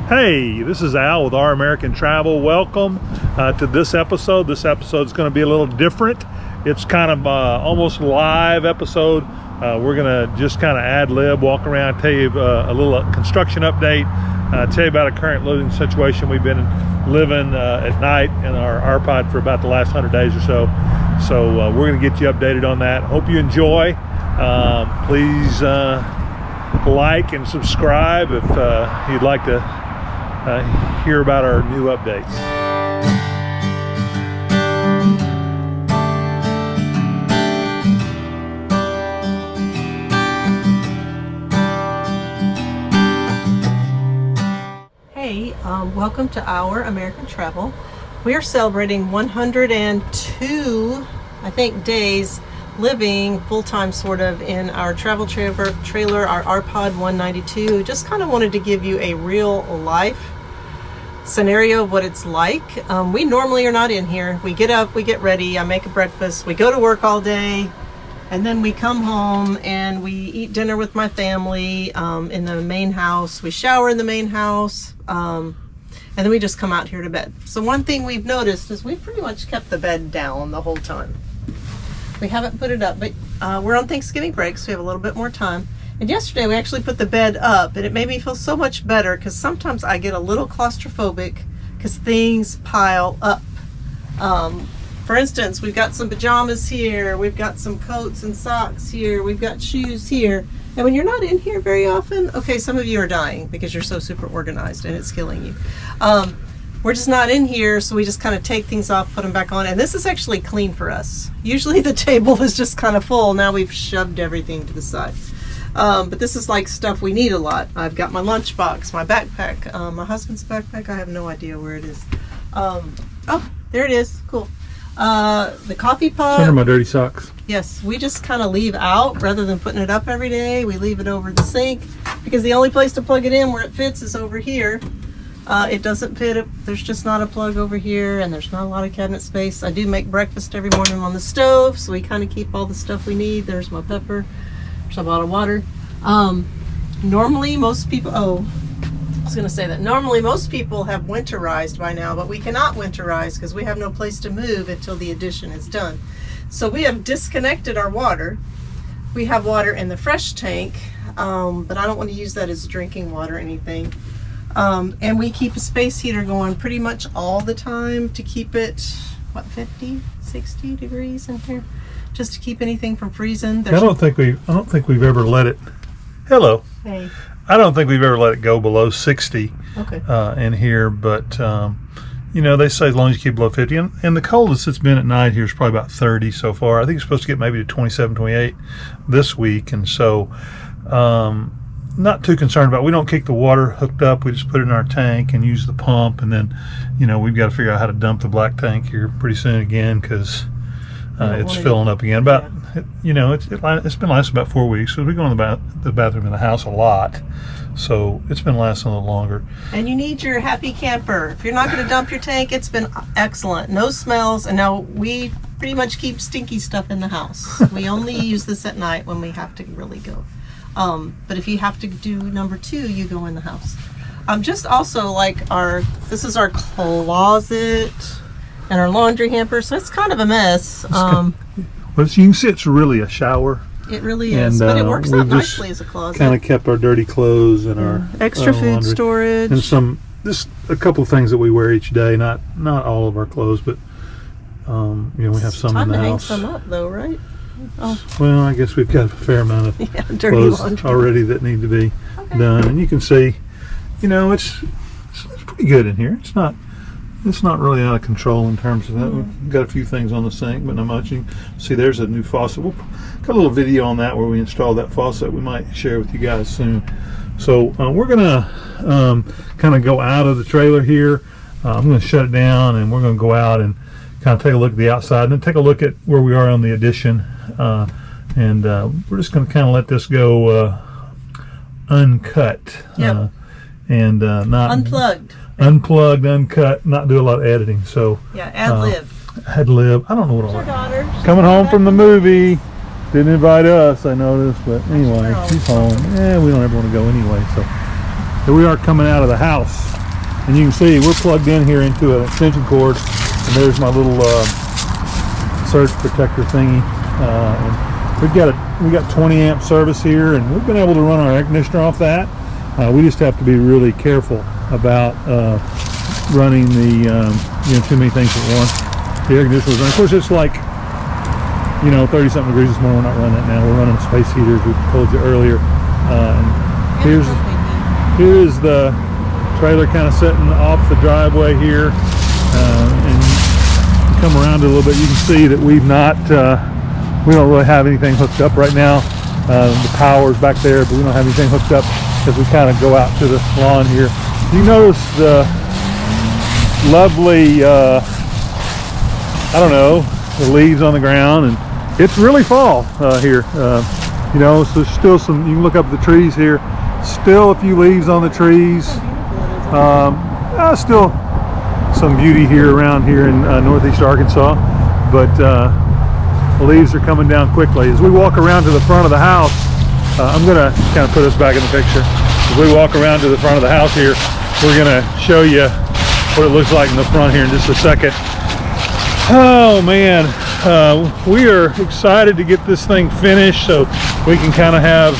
Hey, this is Al with Our American Travel. Welcome to this episode. This episode is going to be a little different. It's kind of almost live episode. We're going to just kind of ad lib, walk around, tell you a little construction update, tell you about a current living situation. We've been living at night in our Rpod for about the last 100 days or so. So we're going to get you updated on that. Hope you enjoy. Please like and subscribe if you'd like to hear about our new updates. Hey, welcome to Our American Travel. We are celebrating 102, I think, days living full-time sort of in our travel trailer, our Rpod 192. Just kind of wanted to give you a real life scenario of what it's like. We normally are not in here. We get up, we get ready, I make a breakfast, we go to work all day, and then we come home and we eat dinner with my family in the main house. We shower in the main house, and then we just come out here to bed. So one thing we've noticed is we've pretty much kept the bed down the whole time. We haven't put it up, but we're on Thanksgiving break, so we have a little bit more time. And yesterday we actually put the bed up, and it made me feel so much better because sometimes I get a little claustrophobic because things pile up. For instance, we've got some pajamas here, we've got some coats and socks here, we've got shoes here. And when you're not in here very often, okay, some of you are dying because you're so super organized and it's killing you. We're just not in here, so we just kind of take things off, put them back on. And this is actually clean for us. Usually the table is just kind of full. Now we've shoved everything to the side. But this is like stuff we need a lot. I've got my lunchbox, my backpack, my husband's backpack. I have no idea where it is. Oh, there it is. Cool. The coffee pot. Under my dirty socks. Yes, we just kind of leave out rather than putting it up every day. We leave it over the sink because the only place to plug it in where it fits is over here. It doesn't fit. There's just not a plug over here, and there's not a lot of cabinet space. I do make breakfast every morning on the stove, so we kind of keep all the stuff we need. There's my pepper. There's a bottle of water. Normally most people, normally most people have winterized by now, but we cannot winterize because we have no place to move until the addition is done. So we have disconnected our water. We have water in the fresh tank, but I don't want to use that as drinking water or anything. And we keep a space heater going pretty much all the time to keep it, 50, 60 degrees in here, just to keep anything from freezing. I don't think we've ever let it. Hello. Hey. I don't think we've ever let it go below 60 in here, but you know, they say as long as you keep below 50, and the coldest it's been at night here is probably about 30 so far. I think it's supposed to get maybe to 27, 28 this week, and so not too concerned about it. We don't keep the water hooked up. We just put it in our tank and use the pump, and then, you know, we've got to figure out how to dump the black tank here pretty soon again because it's filling up again. You know, it's been lasting about 4 weeks. So we go in the bathroom in the house a lot, so it's been lasting a little longer. And you need your happy camper. If you're not going to dump your tank, it's been excellent. No smells, and now we pretty much keep stinky stuff in the house. We only use this at night when we have to really go. But if you have to do number 2, you go in the house. Just also like this is our closet and our laundry hamper, so it's kind of a mess. Well, as you can see, it's really a shower. It really is, but it works out nicely as a closet. Kind of kept our dirty clothes and our extra food laundry storage, and just a couple of things that we wear each day. Not all of our clothes, but you know, we have some in the house. Time to hang some up, though, right? Oh. Well, I guess we've got a fair amount of dirty clothes laundry already that need to be done, and you can see, you know, it's pretty good in here. It's not really out of control in terms of that. We've got a few things on the sink, but not much. You can see there's a new faucet. We'll got a little video on that where we installed that faucet. We might share with you guys soon. So we're gonna kind of go out of the trailer here. I'm going to shut it down, and we're going to go out and kind of take a look at the outside, and then take a look at where we are on the addition. And we're just going to kind of let this go uncut. Yep. And not unplugged, uncut, not do a lot of editing. So yeah, ad-lib. I don't know what I'm coming home from the movie. Didn't invite us, I noticed, but anyway, she's home. We don't ever want to go anyway. So here we are coming out of the house. And you can see we're plugged in here into an extension cord, and there's my little surge protector thingy. And we got 20 amp service here, and we've been able to run our air conditioner off that. We just have to be really careful about running the too many things at once. The air conditioner was running. Of course, it's like 30 something degrees this morning. We're not running that now. We're running a space heater, as we told you earlier. And here's the trailer kind of sitting off the driveway here, and you come around it a little bit. You can see that we don't really have anything hooked up right now. The power's back there, but we don't have anything hooked up because we kind of go out to the lawn here. You notice the lovely, the leaves on the ground, and it's really fall here. So there's still some, you can look up the trees here, still a few leaves on the trees. Still some beauty here around here in northeast Arkansas, but the leaves are coming down quickly. As we walk around to the front of the house, I'm going to kind of put us back in the picture. As we walk around to the front of the house here, we're going to show you what it looks like in the front here in just a second. Oh man, we are excited to get this thing finished so we can kind of have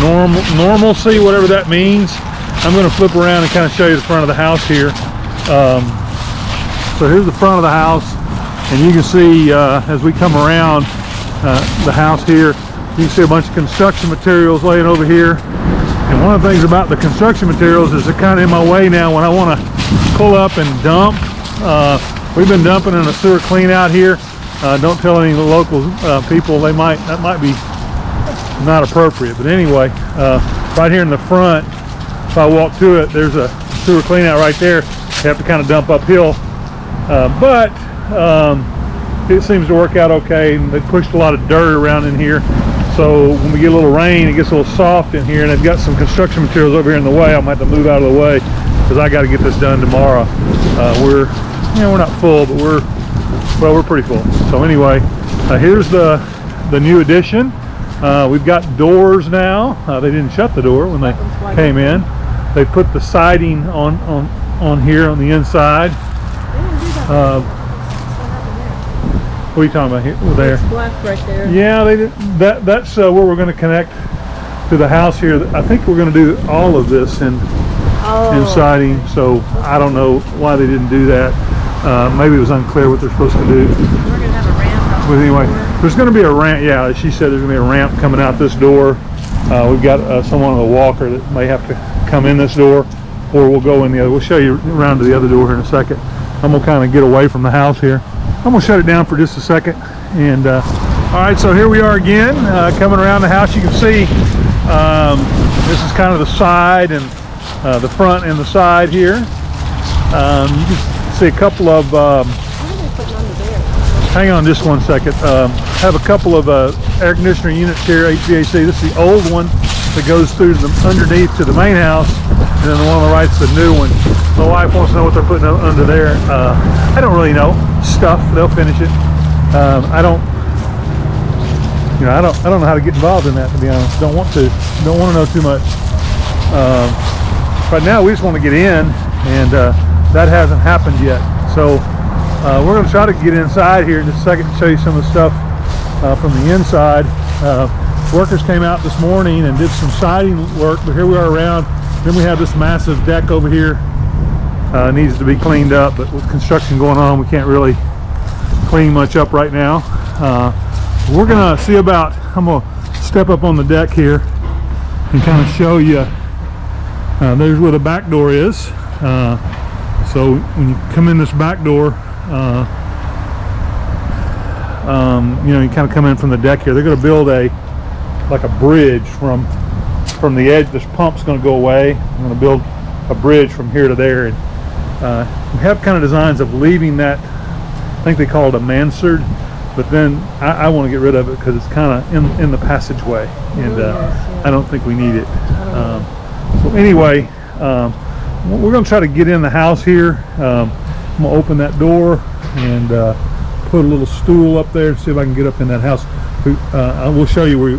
normalcy, whatever that means. I'm going to flip around and kind of show you the front of the house here. So here's the front of the house, and you can see as we come around the house here, you can see a bunch of construction materials laying over here. And one of the things about the construction materials is they're kind of in my way now when I want to pull up and dump. We've been dumping in a sewer clean out here. Don't tell any of the local people, that might be not appropriate. But anyway, right here in the front, if I walk to it, there's a sewer clean out right there. You have to kind of dump uphill. But it seems to work out okay. And they pushed a lot of dirt around in here. So when we get a little rain, it gets a little soft in here, and they've got some construction materials over here in the way. I might have to move out of the way because I got to get this done tomorrow. We're not full, but we're pretty full. So anyway, here's the new addition. We've got doors now. They didn't shut the door when they came in. They put the siding on here on the inside. What are you talking about here? There. It's black right there. Yeah, they did. That's where we're going to connect to the house here. I think we're going to do all of this in siding. So I don't know why they didn't do that. Maybe it was unclear what they're supposed to do. We're going to have a ramp. But anyway, there's going to be a ramp. Yeah, she said there's going to be a ramp coming out this door. We've got someone with a walker that may have to come in this door, or we'll go in the other. We'll show you around to the other door here in a second. I'm going to kind of get away from the house here. I'm going to shut it down for just a second. And all right, so here we are again, coming around the house. You can see this is kind of the side and the front and the side here. You can see a couple of hang on just one second. Have a couple of air conditioner units here, HVAC. This is the old one that goes through underneath to the main house, and then the one on the right's the new one. My wife wants to know what they're putting under there. I don't really know. Stuff. They'll finish it. I don't know how to get involved in that, to be honest. Don't want to know too much. Right now we just want to get in, and that hasn't happened yet. So we're going to try to get inside here in just a second and show you some of the stuff from the inside. Workers came out this morning and did some siding work, but here we are around. Then we have this massive deck over here. Needs to be cleaned up, but with construction going on, we can't really clean much up right now. We're gonna see about, I'm gonna step up on the deck here and kind of show you. There's where the back door is. So when you come in this back door, you kind of come in from the deck here. They're going to build a bridge from the edge. This pump's going to go away. I'm going to build a bridge from here to there, and we have kind of designs of leaving that. I think they call it a mansard, but then I want to get rid of it because it's kind of in the passageway, and I don't think we need it. So anyway, we're going to try to get in the house here. I'm going to open that door and put a little stool up there to see if I can get up in that house. I will show you where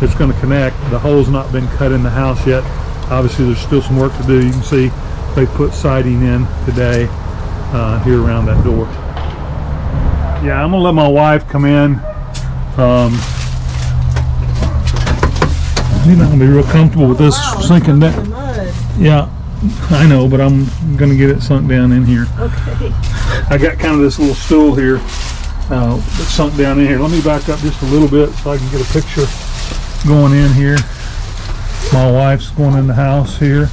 it's going to connect. The hole's not been cut in the house yet. Obviously there's still some work to do. You can see they put siding in today here around that door. Yeah, I'm gonna let my wife come in. You're not gonna be real comfortable with this sinking down. Yeah, I know, but I'm gonna get it sunk down in here. Okay. I got kind of this little stool here that's sunk down in here. Let me back up just a little bit so I can get a picture going in here. My wife's going in the house here.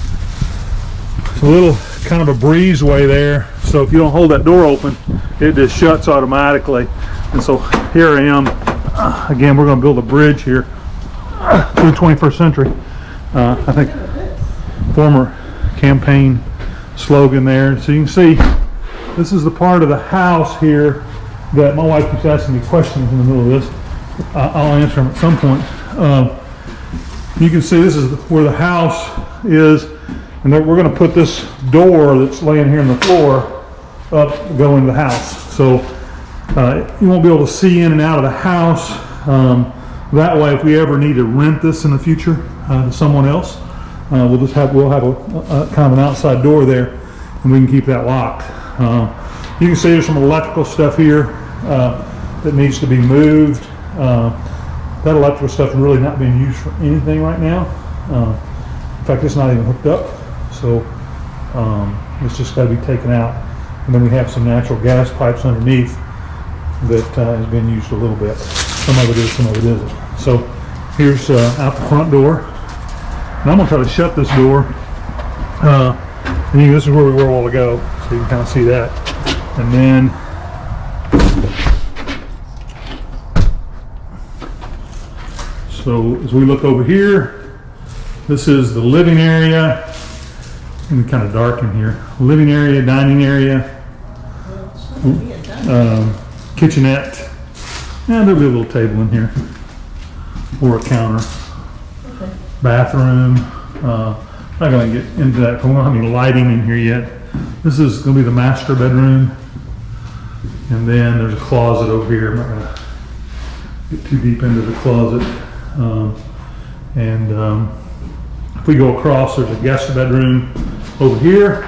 It's a little kind of a breezeway there, so if you don't hold that door open, it just shuts automatically. And so here I am. Again, we're going to build a bridge here to the 21st century. I think former campaign slogan there. So you can see this is the part of the house here that my wife keeps asking me questions in the middle of this. I'll answer them at some point. You can see this is where the house is, and we're going to put this door that's laying here in the floor up to go into the house. So you won't be able to see in and out of the house. That way, if we ever need to rent this in the future to someone else, we'll have a kind of an outside door there, and we can keep that locked. You can see there's some electrical stuff here that needs to be moved. That electrical stuff is really not being used for anything right now. In fact, it's not even hooked up, so it's just got to be taken out. And then we have some natural gas pipes underneath that has been used a little bit. Some of it is, some of it isn't. So here's out the front door. And I'm going to try to shut this door. And this is where we were a while ago, so you can kind of see that. And then so as we look over here, this is the living area. It's kind of dark in here. Living area, dining area, kitchenette, and there'll be a little table in here, or a counter. Okay. Bathroom. Not going to get into that because we don't have any lighting in here yet. This is going to be the master bedroom, and then there's a closet over here. I'm not going to get too deep into the closet. If we go across, there's a guest bedroom over here.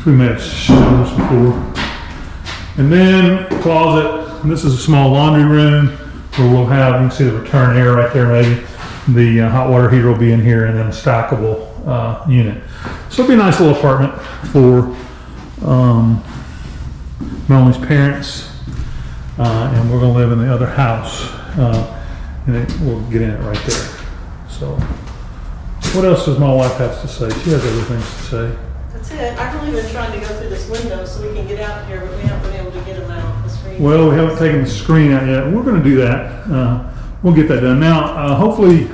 We may have shown this before. And then closet, and this is a small laundry room where we'll have, you can see the return air right there maybe. The hot water heater will be in here, and then a stackable unit. So it'll be a nice little apartment for Melanie's parents. And we're going to live in the other house, and we'll get in it right there. So, what else does my wife have to say? She has other things to say. That's it. I've really been trying to go through this window so we can get out here, but we haven't been able to get them out. The screen. Well, we haven't taken the screen out yet. We're going to do that. We'll get that done. Now, hopefully,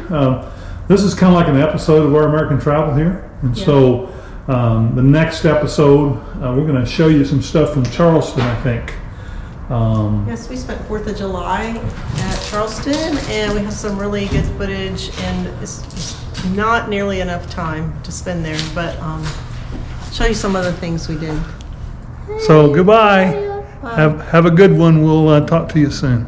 this is kind of like an episode of our American Travel here. And so, the next episode, we're going to show you some stuff from Charleston, I think. Yes, we spent 4th of July at Charleston, and we have some really good footage, and it's not nearly enough time to spend there, but show you some other things we did. So goodbye. Have a good one. We'll talk to you soon.